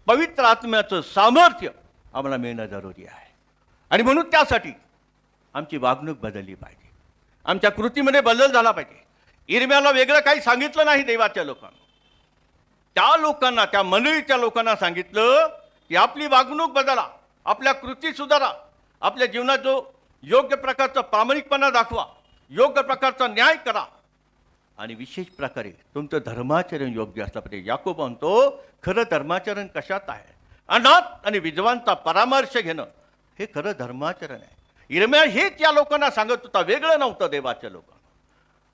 पवित्र आत्म्याचं सामर्थ्य आम्हाला मिळणं जरुरी आहे. आणि म्हणून त्यासाठी आमची वागणूक बदलली पाहिजे, आमच्या कृतीमध्ये बदल झाला पाहिजे. इर्म्याला वेगळं काही सांगितलं नाही देवाच्या लोकांना. त्या लोकांना, त्या मंडळीच्या लोकांना सांगितलं की आपली वागणूक बदला, आपल्या कृती सुधारा, आपल्या जीवनात जो योग्य प्रकारचा प्रामाणिकपणा दाखवा, योग्य प्रकारचा न्याय करा, आणि विशेष प्रकारे तुमचं धर्माचरण योग्य असलं पाहिजे. याकोब म्हणतो, खरं धर्माचरण कशात आहे? अनाथ आणि विधवांचा परामर्श घेणं, हे खरं धर्माचरण आहे. इर्म्या हेच या लोकांना सांगत होता, वेगळं नव्हतं देवाच्या लोकांना.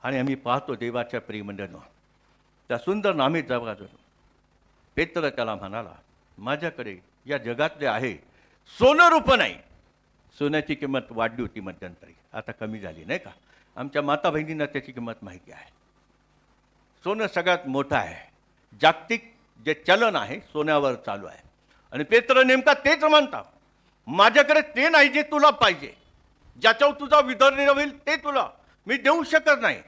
आणि आम्ही पाहतो देवाच्या प्रियमंडळींनो, त्या सुंदर नामी जगातून पेत्र त्याला म्हणाला, माझ्याकडे या जगातले आहे सोनं रूप नाही. सोन्याची किंमत वाढली होती मध्यंतरी, आता कमी झाली नाही का? आमच्या माता बहिणींना त्याची किंमत माहिती आहे. सोनं सगळ्यात मोठं आहे, जागतिक जे चलन आहे सोन्यावर चालू आहे. आणि पेत्र नेमका तेच म्हणता, माझ्याकडे ते नाही जे तुला पाहिजे, ज्याच्यावर तुझा उदरनिर्वाह होईल ते तुला मी देऊ शकत नाही,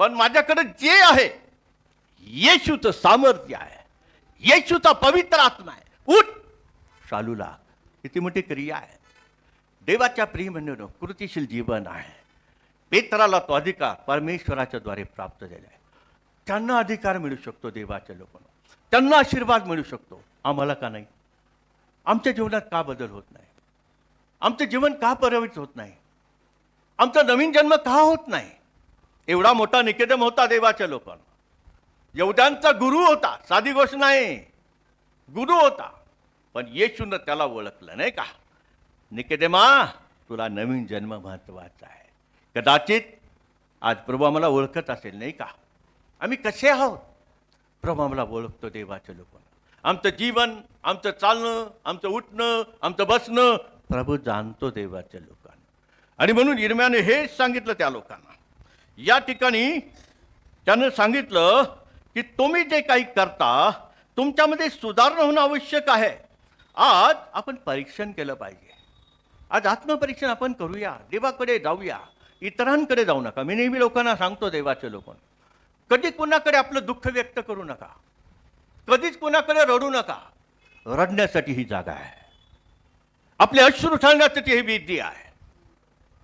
पण माझ्याकडे जे आहे येशूचं सामर्थ्य आहे, येशूचा पवित्र आत्मा आहे. उठ, चालू लाग. किती मोठी क्रिया आहे. देवाच्या प्रियमंडळींनो, कृतिशील जीवन आहे. पेत्राला तो अधिकार परमेश्वराच्या द्वारे प्राप्त झाला आहे. त्यांना अधिकार मिळू शकतो देवाच्या लोकांना, त्यांना आशीर्वाद मिळू शकतो. आम्हाला का नाही? आमच्या जीवनात का बदल होत नाही? आमचं जीवन का परिवर्तित होत नाही? आमचा नवीन जन्म का होत नाही? एवढा मोठा निकेदेम होता देवाच्या लोकांना, यहुद्यांचा गुरु होता, साधी गोष्ट नाही, गुरु होता. पण येशूनं त्याला ओळखलं नाही का? निकेदेमा, तुला नवीन जन्म महत्वाचा आहे. कदाचित आज प्रभू आम्हाला ओळखत असेल नाही का? आम्ही कसे आहोत? प्रभू आम्हाला ओळखतो देवाच्या लोकांना. आमचं जीवन, आमचं चालणं, आमचं उठणं, आमचं बसणं प्रभू जाणतो देवाच्या लोकांना. आणि म्हणून यिर्मयाने हेच सांगितलं त्या लोकांना. या ठिकाणी त्यानं सांगितलं की तुम्ही जे काही करता तुमच्यामध्ये सुधारणा होणं आवश्यक आहे. आज आपण परीक्षण केलं पाहिजे. आज आत्मपरीक्षण आपण करूया, देवाकडे जाऊया, इतरांकडे जाऊ नका. मी नेहमी लोकांना सांगतो, देवाच्या लोकांना, कधी कुणाकडे आपलं दुःख व्यक्त करू नका, कधीच कुणाकडे रडू नका. रडण्यासाठी ही जागा आहे, आपले अश्रू सांगण्यासाठी ही विधी आहे.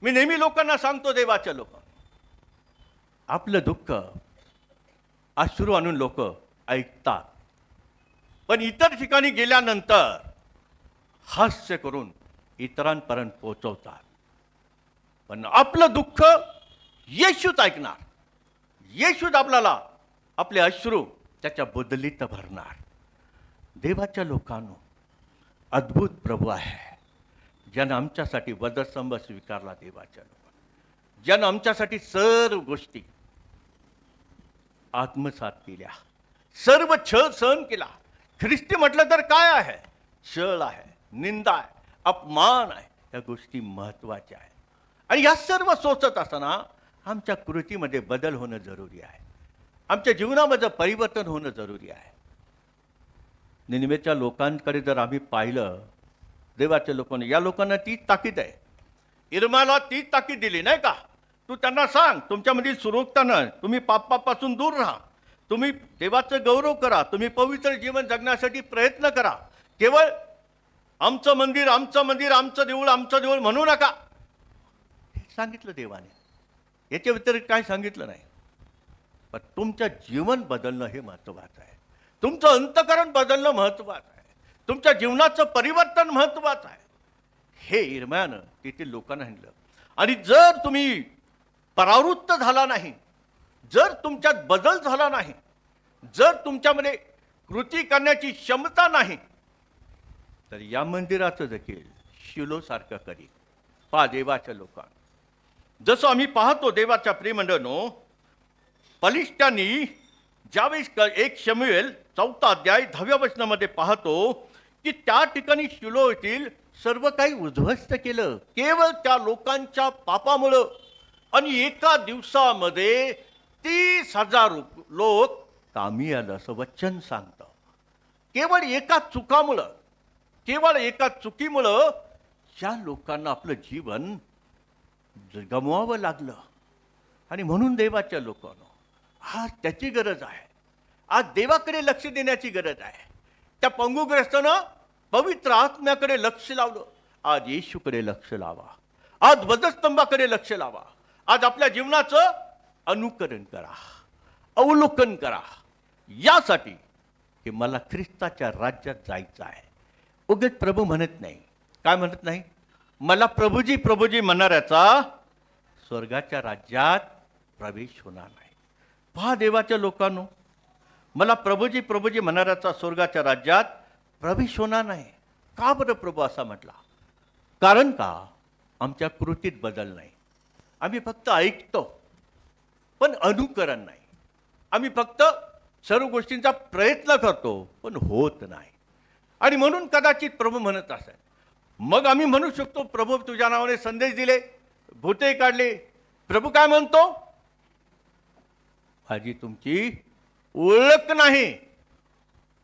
मी नेहमी लोकांना सांगतो, देवाच्या लोकांना, आपलं दुःख अश्रू आणून लोक ऐकतात, पण इतर ठिकाणी गेल्यानंतर हास्य करून इतरांपर्यंत पोहोचवतात. पण आपलं दुःख येशूच ऐकणार, येशूच आपल्याला आपले अश्रू त्याच्या बदलीत भरणार. देवाच्या लोकांनो, अद्भुत प्रभू आहे, ज्यानं आमच्यासाठी वधस्तंभ स्वीकारला. देवाच्या लोकांना, ज्यानं आमच्यासाठी सर्व गोष्टी आत्मसात केल्या, सर्व छळ सहन केला. ख्रिस्ती म्हटलं तर काय आहे? छळ आहे, निंदा आहे, अपमान आहे. या गोष्टी महत्त्वाच्या आहेत. आणि या सर्व सोचत असताना आमच्या कृतीमध्ये बदल होणं जरुरी आहे, आमच्या जीवनामध्ये परिवर्तन होणं जरुरी आहे. निनिवेच्या लोकांकडे जर आम्ही पाहिलं, देवाच्या लोकांनी, या लोकांना तीच ताकीद आहे. यिर्मयाला तीच ताकीद दिली, नाही का? तू त्यांना सांग, तुमच्यामधील सुरक्षता नाही, तुम्ही पापापासून दूर राहा, तुम्ही देवाचं गौरव करा, तुम्ही पवित्र जीवन जगण्यासाठी प्रयत्न करा. केवळ आमचं मंदिर, आमचं मंदिर, आमचं देऊळ, आमचं देऊळ म्हणू नका, हे सांगितलं देवाने. याच्या व्यतिरिक्त काय सांगितलं नाही. पण तुमचं जीवन बदलणं हे महत्त्वाचं आहे, तुमचं अंतःकरण बदलणं महत्त्वाचं आहे, तुमच्या जीवनाचं परिवर्तन महत्त्वाचं आहे. हे यिर्मयानं तेथील लोकांना सांगितलं. आणि जर तुम्ही परावृत्त झाला नाही, जर तुमच्यात बदल झाला नाही, जर तुमच्यामध्ये कृती करण्याची क्षमता नाही, तर या मंदिराचं देखील शिलोसारखं करील. पहा देवाच्या लोकांना, जसं आम्ही पाहतो देवाच्या प्रियमंडळींनो, फलिष्त्यांनी ज्यावेळेस 1 शमूएल 4 अध्याय 10व्या वचनामध्ये पाहतो की त्या ठिकाणी शिलो येथील सर्व काही उद्ध्वस्त केलं, केवळ त्या लोकांच्या पापामुळं. आणि एका दिवसामध्ये 30,000 लोक कामी आलं, असं वचन सांगतं. केवळ एका चुकामुळं, केवळ एका चुकीमुळं ज्या लोकांना आपलं जीवन गमवावं लागलं. आणि म्हणून देवाच्या लोकांनो, आज त्याची गरज आहे. आज देवाकडे लक्ष देण्याची गरज आहे. त्या पंगुग्रस्तानं पवित्र आत्म्याकडे लक्ष लावलं. आज येशूकडे लक्ष लावा, आज वधस्तंभाकडे लक्ष लावा. आज आपल्या जीवनाचं अनुकरण करा, अवलोकन करा, यासाठी की मला ख्रिस्ताच्या राज्यात जायचं आहे. उगीच प्रभू म्हणत नाही. काय म्हणत नाही? मला प्रभूजी प्रभूजी म्हणणाऱ्याचा स्वर्गाच्या राज्यात प्रवेश होणार नाही. पहा देवाच्या लोकांनो, मला प्रभूजी प्रभूजी म्हणणाऱ्याचा स्वर्गाच्या राज्यात प्रवेश होणार नाही. का बरं प्रभू असा म्हटला? कारण का आमच्या कृतीत बदल नाही. आम्ही फक्त ऐकतो पण अनुकरण नाही. आम्ही फक्त सर्व गोष्टींचा प्रयत्न करतो पण होत नाही. आणि म्हणून कदाचित प्रभू म्हणत असेल, मग आम्ही म्हणू शकतो, प्रभू तुझ्या नावाने संदेश दिले, भूते काढले. प्रभू काय म्हणतो? माझी तुमची ओळख नाही.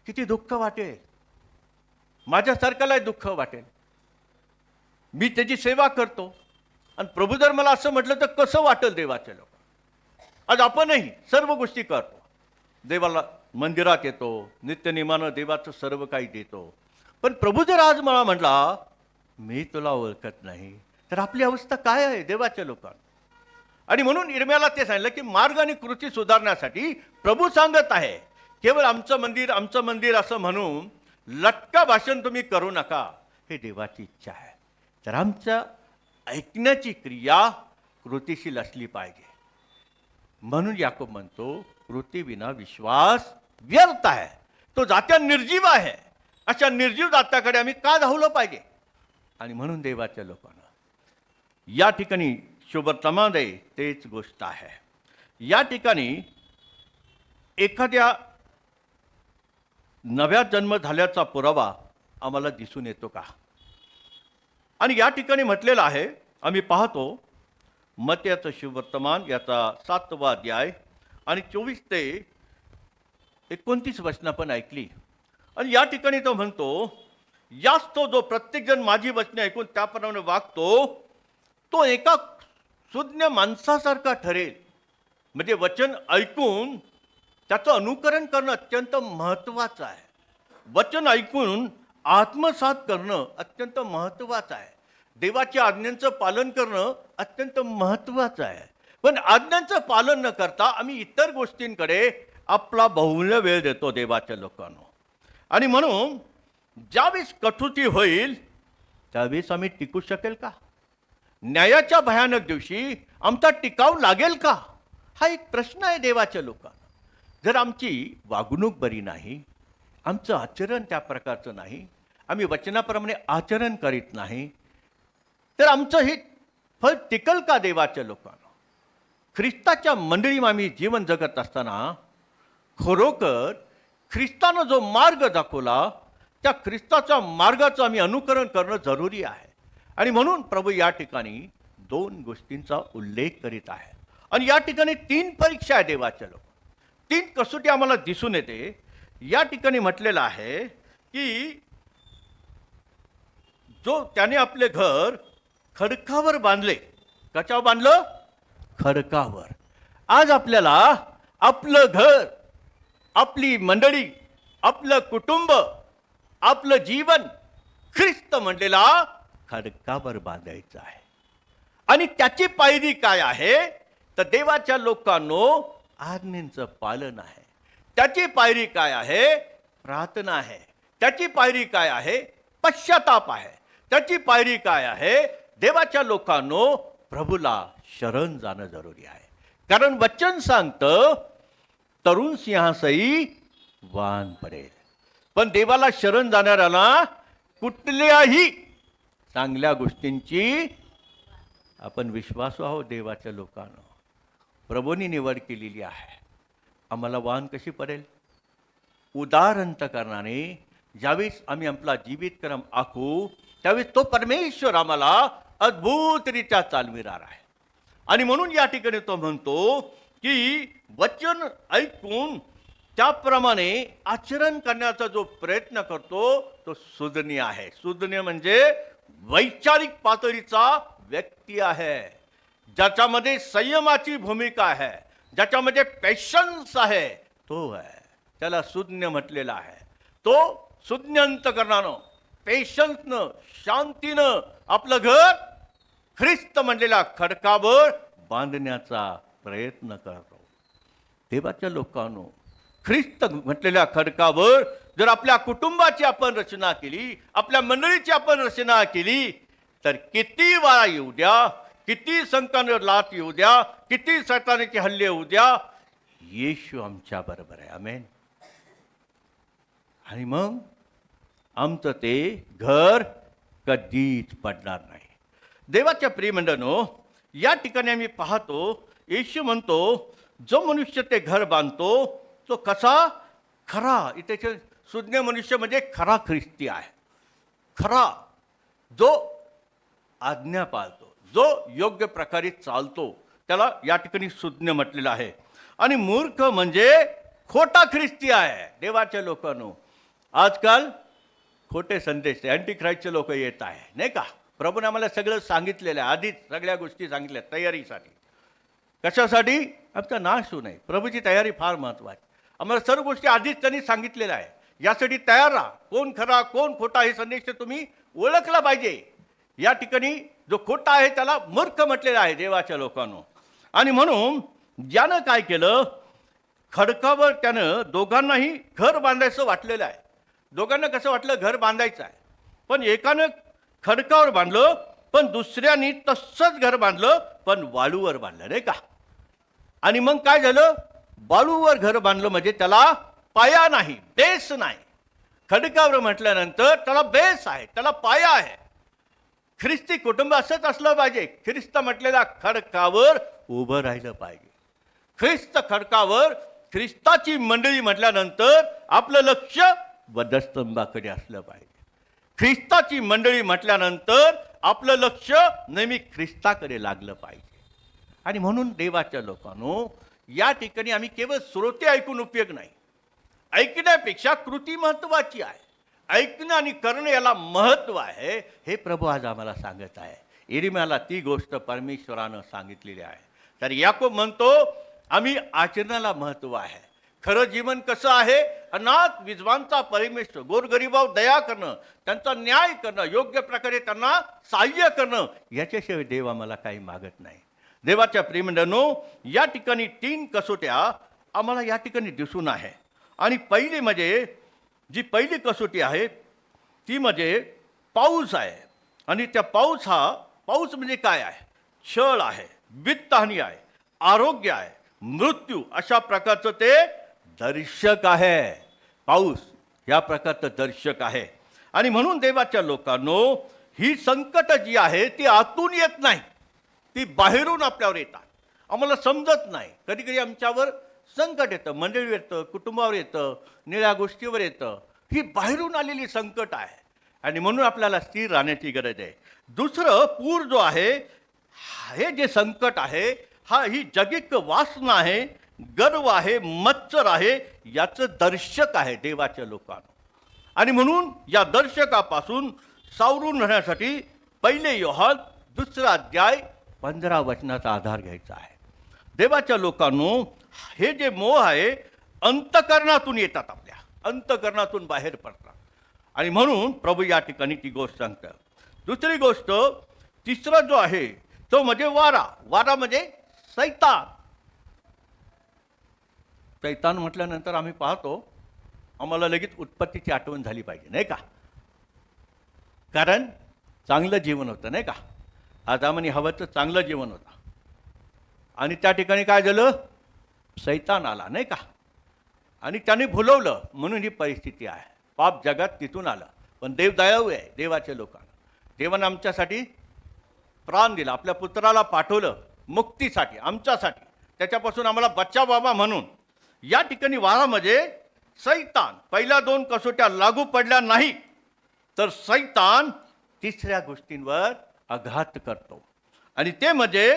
किती दुःख वाटेल, माझ्यासारख्याला दुःख वाटेल. मी त्याची सेवा करतो आणि प्रभू जर मला असं म्हटलं तर कसं वाटेल देवाच्या लोक. आज आपणही सर्व गोष्टी करतो, देवाला मंदिरात येतो, नित्यनियमानं देवाचं सर्व काही देतो. पण प्रभू जर आज मला म्हटला मी तुला ओळखत नाही, तर आपली अवस्था काय आहे देवाच्या लोकांना? आणि म्हणून यिर्मयाला ते सांगितलं की मार्ग आणि कृती सुधारण्यासाठी प्रभू सांगत आहे, केवळ आमचं मंदिर आमचं मंदिर असं म्हणून लटका भाषण तुम्ही करू नका. हे देवाची इच्छा आहे. तर आमच्या ऐकण्याची क्रिया कृतीशील असली पाहिजे. म्हणून याकोब म्हणतो, कृतीविना विश्वास व्यर्थ आहे, तो जात्या निर्जीव आहे. अशा निर्जीव जात्याकडे आम्ही का धावलं पाहिजे? आणि म्हणून देवाच्या लोकांना या ठिकाणी शुभवर्तमानमध्ये तेच गोष्ट आहे. या ठिकाणी एखाद्या नव्या जन्म झाल्याचा पुरावा आम्हाला दिसून येतो का? आणि या ठिकाणी म्हटलेलं आहे, आम्ही पाहतो मत्याचं शुभवर्तमान याचा 7वा अध्याय आणि 24 ते 29 वचनं पण ऐकली. आणि या ठिकाणी तो म्हणतो, याच तो जो प्रत्येकजण माझी वचने ऐकून त्याप्रमाणे वागतो तो एका सुज्ञ माणसासारखा ठरेल. म्हणजे वचन ऐकून त्याचं अनुकरण करणं अत्यंत महत्त्वाचं आहे. वचन ऐकून आत्मसात करणं अत्यंत महत्त्वाचं आहे. देवाच्या आज्ञांचं पालन करणं अत्यंत महत्त्वाचं आहे. पण आज्ञांचं पालन न करता आम्ही इतर गोष्टींकडे आपला बहुमूल्य वेळ देतो देवाच्या लोकांना. आणि म्हणून ज्यावेळेस कटुती होईल त्यावेळेस आम्ही टिकू शकेल का? न्यायाच्या भयानक दिवशी आमचा टिकाव लागेल का? हा एक प्रश्न आहे देवाच्या लोकांना. जर आमची वागणूक बरी नाही, आमचं आचरण त्या प्रकारचं नाही, आम्ही वचनाप्रमाणे आचरण करीत नाही, तर आमचं हे फळ टिकल का देवाच्या लोकांना? ख्रिस्ताच्या मंडळीत आम्ही जीवन जगत असताना खरोखर ख्रिस्तानं जो मार्ग दाखवला त्या ख्रिस्ताच्या मार्गाचं आम्ही अनुकरण करणं जरुरी आहे. आणि म्हणून प्रभू या ठिकाणी 2 गोष्टींचा उल्लेख करीत आहे. आणि या ठिकाणी 3 परीक्षा आहे देवाच्या लोक, 3 कसोटी आम्हाला दिसून येते. या ठिकाणी म्हटलेलं आहे की जो त्याने आपले घर खडकावर बांधले. कशावर बांधलं? खडकावर. आज आपल्याला आपलं घर, आपली मंडळी, आपलं कुटुंब, आपलं जीवन ख्रिस्त म्हणलेला खडकावर बांधायचं आहे. आणि त्याची पायरी काय आहे? तर देवाच्या लोकांनो आज्ञेचं पालन आहे. त्याची पायरी काय आहे? प्रार्थना आहे. त्याची पायरी काय आहे? पश्चाताप आहे. त्याची पायरी काय आहे? देवाच्या लोकांनो प्रभूला शरण जाणं जरुरी आहे. कारण वचन सांगतं तरुण सिंहासई वान पडेल. पण देवाला शरण जाणाऱ्याला कुठल्याही चांगल्या गोष्टींची आपण विश्वासू आहोत. देवाच्या लोकांना प्रभूंनी निवड केलेली आहे. आम्हाला वान कशी पडेल? उदार अंतकरणाने ज्यावेळेस आम्ही आपला जीवितक्रम आखू त्यावेळेस तो परमेश्वर आम्हाला अद्भुतरित्या चालविणार आहे. आणि म्हणून या ठिकाणी तो म्हणतो की वचन ऐकून त्याप्रमाणे आचरण करण्याचा जो प्रयत्न करतो तो सुज्ञ आहे. सुज्ञ म्हणजे वैचारिक पातळीचा व्यक्ती आहे, ज्याच्यामध्ये संयमाची भूमिका आहे, ज्याच्यामध्ये पेशन्स आहे, तो आहे. त्याला सुज्ञ म्हटलेला आहे. तो सुज्ञ अंतकरणानं, पेशन्सनं, शांतीनं आपलं घर ख्रिस्त म्हणलेल्या खडकावर बांधण्याचा प्रयत्न करतो. देवाच्या लोकांनो ख्रिस्त म्हटलेल्या खडकावर जर आपल्या कुटुंबाची आपण रचना केली, आपल्या मंडळीची आपण रचना केली, तर किती वारा येऊ द्या, किती संकटांवर लाट येऊ द्या, किती सैतानाचे हल्ले होऊ द्या, येशू आमच्या बरोबर आहे. आमेन. आणि मग आमचं ते घर कधीच पडणार नाही. देवाच्या प्रियमंडळींनो, या ठिकाणी आम्ही पाहतो येशू म्हणतो जो मनुष्य ते घर बांधतो तो कसा खरा. इथे सुज्ञ मनुष्य म्हणजे खरा ख्रिस्ती आहे. खरा जो आज्ञा पाळतो, जो योग्य प्रकारे चालतो, त्याला या ठिकाणी सुज्ञ म्हटलेलं आहे. आणि मूर्ख म्हणजे खोटा ख्रिस्ती आहे. देवाच्या लोकांनो आजकाल खोटे संदेश अँटी ख्राईस्टचे लोक येत आहे, नाही का? प्रभूने आम्हाला सगळं सांगितलेलं आहे, आधीच सगळ्या गोष्टी सांगितल्या तयारीसाठी. कशासाठी? आमचा नाश होऊ नये. प्रभूची तयारी फार महत्त्वाची. आम्हाला सर्व गोष्टी आधीच त्यांनी सांगितलेल्या आहे. यासाठी तयार राहा. कोण खरा कोण खोटा हे संदेश तुम्ही ओळखला पाहिजे. या ठिकाणी जो खोटा आहे त्याला मूर्ख म्हटलेला आहे देवाच्या लोकांनो. आणि म्हणून ज्यानं काय केलं, खडकावर त्यानं दोघांनाही घर बांधायचं वाटलेलं आहे. दोघांना कसं वाटलं? घर बांधायचं आहे. पण एकानं खडकावर बांधलं, पण दुसऱ्यानी तसंच घर बांधलं, पण वाळूवर बांधलं, नाही का? आणि मग काय झालं? वाळूवर घर बांधलं म्हणजे त्याला पाया नाही, बेस नाही. खडकावर म्हटल्यानंतर त्याला बेस आहे, त्याला पाया आहे. ख्रिस्ती कुटुंब असंच असलं पाहिजे. ख्रिस्त म्हटलेल्या खडकावर उभं राहिलं पाहिजे. ख्रिस्त खडकावर ख्रिस्ताची मंडळी म्हटल्यानंतर आपलं लक्ष वधस्तंभाकडे असलं पाहिजे. ख्रिस्ताची मंडळी म्हटल्यानंतर आपलं लक्ष नेहमी ख्रिस्ताकडे लागलं पाहिजे. आणि म्हणून देवाच्या लोकांनो, या ठिकाणी आम्ही केवळ श्रोते ऐकून उपयोग नाही. ऐकण्यापेक्षा कृती महत्त्वाची आहे. ऐकणं आणि करणं याला महत्त्व आहे, हे प्रभू आज आम्हाला सांगत आहे. इरिम्याला ती गोष्ट परमेश्वरानं सांगितलेली आहे. तर याकोब म्हणतो आम्ही आचरणाला महत्त्व आहे. खरं जीवन कसं आहे? अनाथ विधवांचा परमेश्वर, गोरगरिबावर दया करणं, त्यांचा न्याय करणं, योग्य प्रकारे त्यांना सहाय्य करणं, याच्याशिवाय देव आम्हाला काही मागत नाही. देवाच्या प्रेमंडनो, या ठिकाणी 3 कसोट्या आम्हाला या ठिकाणी दिसून आहे. आणि पहिली म्हणजे जी पहिली कसोटी आहे ती म्हणजे पाऊस आहे. आणि त्या पाऊस म्हणजे काय आहे? छळ आहे, वित्तहानी आहे, आरोग्य आहे, मृत्यू, अशा प्रकारचं ते दर्शक आहे. पाऊस या प्रकारचं दर्शक आहे. आणि म्हणून देवाच्या लोकांनो, ही संकट जी आहे ती आतून येत नाही, ती बाहेरून आपल्यावर येतात. आम्हाला समजत नाही. कधी कधी आमच्यावर संकट येतं, मंडळीवर येतं, कुटुंबावर येतं, निळ्या गोष्टीवर येतं. ही बाहेरून आलेली संकट आहे आणि म्हणून आपल्याला स्थिर राहण्याची गरज आहे. दुसरं, पूर जो आहे, हे जे संकट आहे, ही जगिक वासना आहे, गर्व आहे, मत्सर आहे, याचं दर्शक आहे देवाच्या लोकांना. आणि म्हणून या दर्शकापासून सावरून राहण्यासाठी 1 योहान 2 अध्याय 15 वचनाचा आधार घ्यायचा आहे. देवाच्या लोकांनो, हे जे मोह आहे अंतकरणातून येतात, आपल्या अंतकरणातून बाहेर पडतात. आणि म्हणून प्रभू या ठिकाणी ती गोष्ट सांगतात. दुसरी गोष्ट, तिसरा जो आहे तो म्हणजे वारा म्हणजे सैतान. सैतान म्हटल्यानंतर आम्ही पाहतो, आम्हाला लगेच उत्पत्तीची आठवण झाली पाहिजे, नाही का? कारण चांगलं जीवन होतं, नाही का? आदाम आणि हव्वाचं चांगलं जीवन होतं. आणि त्या ठिकाणी काय झालं? सैतान आला, नाही का? आणि त्याने भुलवलं, म्हणून ही परिस्थिती आहे. पाप जगात तिथून आलं. पण देव दयाळू आहे देवाच्या लोकांना. देवानं आमच्यासाठी प्राण दिला, आपल्या पुत्राला पाठवलं मुक्तीसाठी, आमच्यासाठी, त्याच्यापासून आम्हाला बच्चा बाबा म्हणून. या ठिकाणी वारामध्ये सैतान, पहिल्या 2 कसोट्या लागू पडल्या नाही तर सैतान तिसऱ्या गोष्टींवर आघात करतो. आणि ते म्हणजे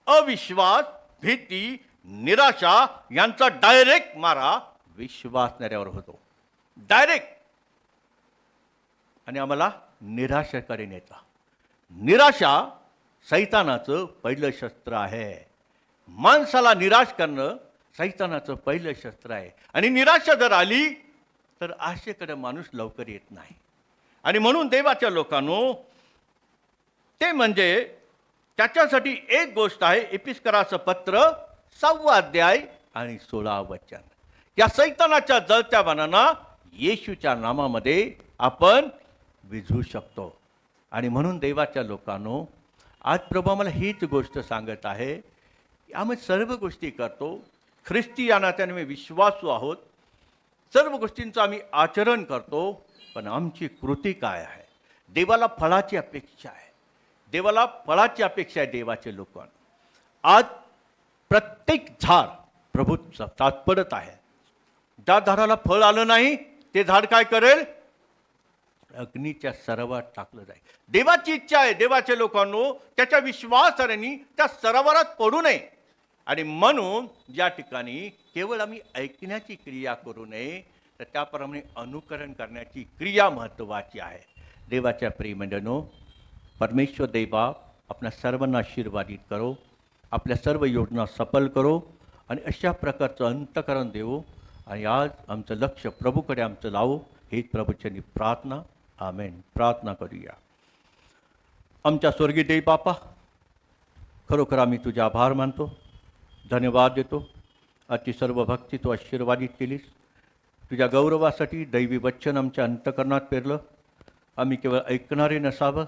अविश्वास, भीती, निराशा यांचा डायरेक्ट मारा विश्वासणाऱ्यावर होतो, डायरेक्ट. आणि आम्हाला निराशेकडे नेतं. निराशा सैतानाचं पहिलं शस्त्र आहे. माणसाला निराश करणं सैतानाचं पहिलं शस्त्र आहे. आणि निराशा जर आली तर आशेकडे माणूस लवकर येत नाही. आणि म्हणून देवाच्या लोकांनो, ते म्हणजे त्याच्यासाठी एक गोष्ट आहे. एपिस्कराचं पत्र 6 अध्याय आणि 16 वचन. या सैतानाच्या जळत्या बाणांना येशूच्या नामामध्ये आपण विझू शकतो. आणि म्हणून देवाच्या लोकांनो, आज प्रभू आम्हाला हीच गोष्ट सांगत आहे. आम्ही सर्व गोष्टी करतो, ख्रिस्ती या नात्याने आम्ही विश्वासू आहोत, सर्व गोष्टींचं आम्ही आचरण करतो, पण आमची कृती काय आहे? देवाला फळाची अपेक्षा आहे. देवाला फळाची अपेक्षा आहे देवाचे लोकांना. आज प्रत्येक झाड प्रभू तात्पडत आहे. ज्या झाडाला फळ आलं नाही ते झाड काय करेल? अग्नीच्या सरोवरात टाकलं जाईल. देवाची इच्छा आहे देवाच्या लोकांनो, त्याच्या विश्वासाने त्या सरोवरात पडू नये. आणि म्हणून ज्या ठिकाणी केवळ आम्ही ऐकण्याची क्रिया करू नये, तर त्याप्रमाणे अनुकरण करण्याची क्रिया महत्त्वाची आहे. देवाच्या प्रियमंडळींनो, परमेश्वर देवा आपल्या सर्वांना आशीर्वादित करो, आपल्या सर्व योजना सफल करो आणि अशा प्रकारचं अंतकरण देऊ. आणि आज आमचं लक्ष प्रभूकडे आमचं लावू, हीच प्रभूची प्रार्थना. आमेन. प्रार्थना करूया. आमच्या स्वर्गीय देव बापा, खरोखर आम्ही तुझे आभार मानतो, धन्यवाद देतो. आजची सर्व भक्ती तू आशीर्वादित केलीस. तुझ्या गौरवासाठी दैवी वचन आमच्या अंतकरणात पेरलं. आम्ही केवळ ऐकणारे नसावं,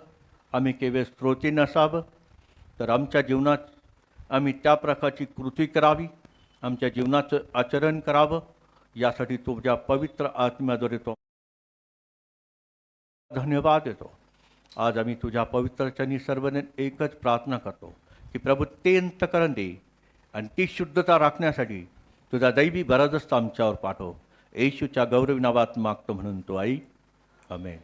आम्ही केवळ श्रोते नसावं, तर आमच्या जीवनात आम्ही त्या प्रकारची कृती करावी, आमच्या जीवनाचं आचरण करावं. यासाठी तुझ्या पवित्र आत्म्याद्वारे तो धन्यवाद देतो. आज आम्ही तुझ्या पवित्रचनी सर्वजण एकच प्रार्थना करतो की प्रभू ते अंतकरण दे आणि ती शुद्धता राखण्यासाठी तुझा दैवी बरादस्त आमच्यावर पाठव. येशूच्या गौरवी नावात मागतो म्हणून तो आई. आमेन.